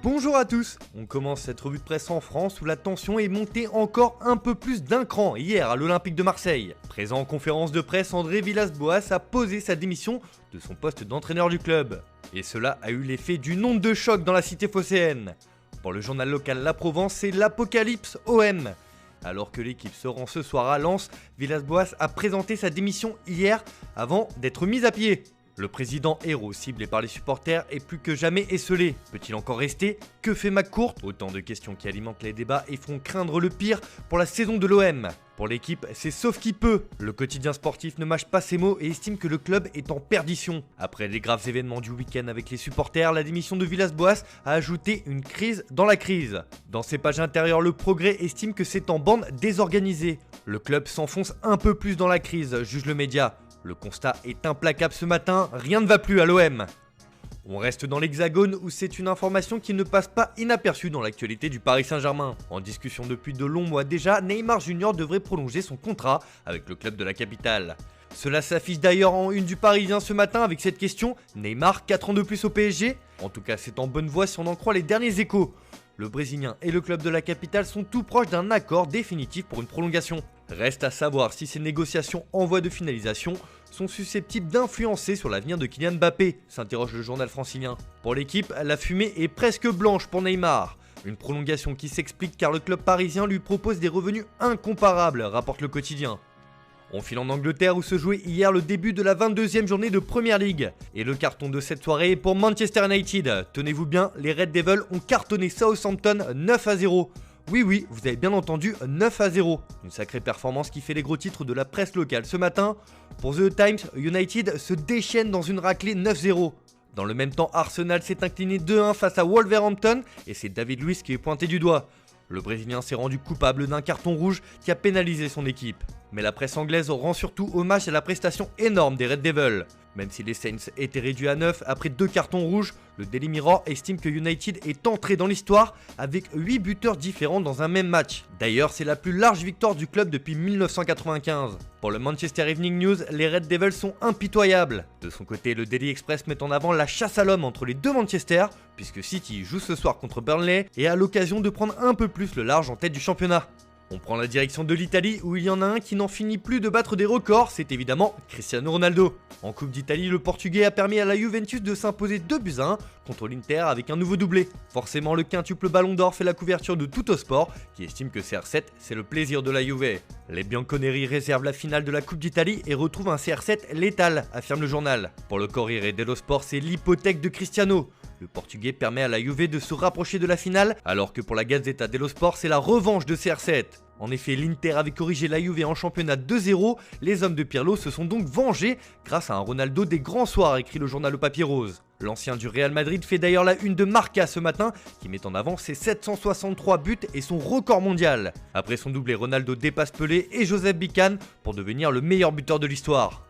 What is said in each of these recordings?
Bonjour à tous. On commence cette revue de presse en France où la tension est montée encore un peu plus d'un cran hier à l'Olympique de Marseille. Présent en conférence de presse, André Villas-Boas a posé sa démission de son poste d'entraîneur du club. Et cela a eu l'effet d'une onde de choc dans la cité phocéenne. Pour le journal local La Provence, c'est l'apocalypse OM. Alors que l'équipe se rend ce soir à Lens, Villas-Boas a présenté sa démission hier avant d'être mis à pied. Le président héros ciblé par les supporters est plus que jamais esselé. Peut-il encore rester? Que fait McCourt? Autant de questions qui alimentent les débats et font craindre le pire pour la saison de l'OM. Pour l'équipe, c'est sauf qui peut. Le quotidien sportif ne mâche pas ses mots et estime que le club est en perdition. Après les graves événements du week-end avec les supporters, la démission de Villas-Boas a ajouté une crise dans la crise. Dans ses pages intérieures, le Progrès estime que c'est en bande désorganisée. Le club s'enfonce un peu plus dans la crise, juge le média. Le constat est implacable ce matin, rien ne va plus à l'OM. On reste dans l'Hexagone où c'est une information qui ne passe pas inaperçue dans l'actualité du Paris Saint-Germain. En discussion depuis de longs mois déjà, Neymar Jr devrait prolonger son contrat avec le club de la capitale. Cela s'affiche d'ailleurs en une du Parisien ce matin avec cette question: Neymar 4 ans de plus au PSG? En tout cas, c'est en bonne voie si on en croit les derniers échos. Le Brésilien et le club de la capitale sont tout proches d'un accord définitif pour une prolongation. Reste à savoir si ces négociations en voie de finalisation sont susceptibles d'influencer sur l'avenir de Kylian Mbappé, s'interroge le journal francilien. Pour l'équipe, la fumée est presque blanche pour Neymar. Une prolongation qui s'explique car le club parisien lui propose des revenus incomparables, rapporte le quotidien. On file en Angleterre où se jouait hier le début de la 22e journée de Premier League. Et le carton de cette soirée est pour Manchester United. Tenez-vous bien, les Red Devils ont cartonné Southampton 9-0. Oui, vous avez bien entendu, 9-0. Une sacrée performance qui fait les gros titres de la presse locale ce matin. Pour The Times, United se déchaîne dans une raclée 9-0. Dans le même temps, Arsenal s'est incliné 2-1 face à Wolverhampton et c'est David Luiz qui est pointé du doigt. Le Brésilien s'est rendu coupable d'un carton rouge qui a pénalisé son équipe. Mais la presse anglaise rend surtout hommage à la prestation énorme des Red Devils. Même si les Saints étaient réduits à 9 après 2 cartons rouges, le Daily Mirror estime que United est entré dans l'histoire avec 8 buteurs différents dans un même match. D'ailleurs, c'est la plus large victoire du club depuis 1995. Pour le Manchester Evening News, les Red Devils sont impitoyables. De son côté, le Daily Express met en avant la chasse à l'homme entre les deux Manchester, puisque City joue ce soir contre Burnley et a l'occasion de prendre un peu plus le large en tête du championnat. On prend la direction de l'Italie où il y en a un qui n'en finit plus de battre des records, c'est évidemment Cristiano Ronaldo. En Coupe d'Italie, le Portugais a permis à la Juventus de s'imposer 2-1 contre l'Inter avec un nouveau doublé. Forcément, le quintuple Ballon d'Or fait la couverture de Tuttosport qui estime que CR7 c'est le plaisir de la Juve. Les Bianconeri réservent la finale de la Coupe d'Italie et retrouvent un CR7 létal, affirme le journal. Pour le Corriere dello Sport, c'est l'hypothèque de Cristiano. Le Portugais permet à la Juve de se rapprocher de la finale, alors que pour la Gazzetta dello Sport, c'est la revanche de CR7. En effet, l'Inter avait corrigé la Juve en championnat 2-0, les hommes de Pirlo se sont donc vengés grâce à un Ronaldo des grands soirs, écrit le journal au papier rose. L'ancien du Real Madrid fait d'ailleurs la une de Marca ce matin, qui met en avant ses 763 buts et son record mondial. Après son doublé, Ronaldo dépasse Pelé et Joseph Bican pour devenir le meilleur buteur de l'histoire.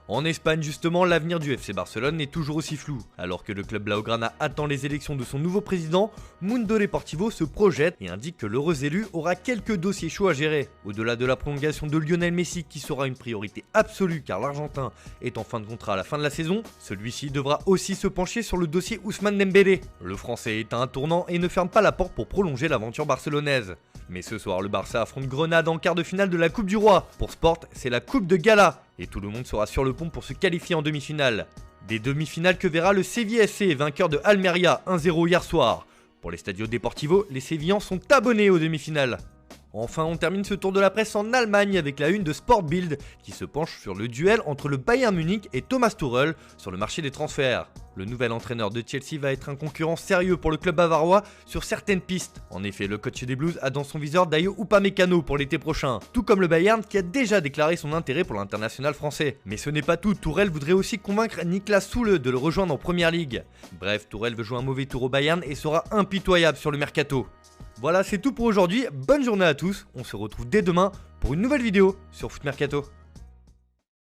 En Espagne justement, l'avenir du FC Barcelone est toujours aussi flou. Alors que le club Blaugrana attend les élections de son nouveau président, Mundo Deportivo se projette et indique que l'heureux élu aura quelques dossiers chauds à gérer. Au-delà de la prolongation de Lionel Messi qui sera une priorité absolue car l'Argentin est en fin de contrat à la fin de la saison, celui-ci devra aussi se pencher sur le dossier Ousmane Dembélé. Le Français est à un tournant et ne ferme pas la porte pour prolonger l'aventure barcelonaise. Mais ce soir, le Barça affronte Grenade en quart de finale de la Coupe du Roi. Pour Sport, c'est la Coupe de Gala. Et tout le monde sera sur le pont pour se qualifier en demi-finale. Des demi-finales que verra le Sevilla FC, vainqueur de Almeria 1-0 hier soir. Pour les Stadio Deportivo, les Sévillans sont abonnés aux demi-finales. Enfin, on termine ce tour de la presse en Allemagne avec la une de Sport Bild qui se penche sur le duel entre le Bayern Munich et Thomas Tuchel sur le marché des transferts. Le nouvel entraîneur de Chelsea va être un concurrent sérieux pour le club bavarois sur certaines pistes. En effet, le coach des Blues a dans son viseur Dayo Upamecano pour l'été prochain, tout comme le Bayern qui a déjà déclaré son intérêt pour l'international français. Mais ce n'est pas tout, Tuchel voudrait aussi convaincre Niklas Süle de le rejoindre en Première Ligue. Bref, Tuchel veut jouer un mauvais tour au Bayern et sera impitoyable sur le mercato. Voilà, c'est tout pour aujourd'hui, bonne journée à tous, on se retrouve dès demain pour une nouvelle vidéo sur Foot Mercato.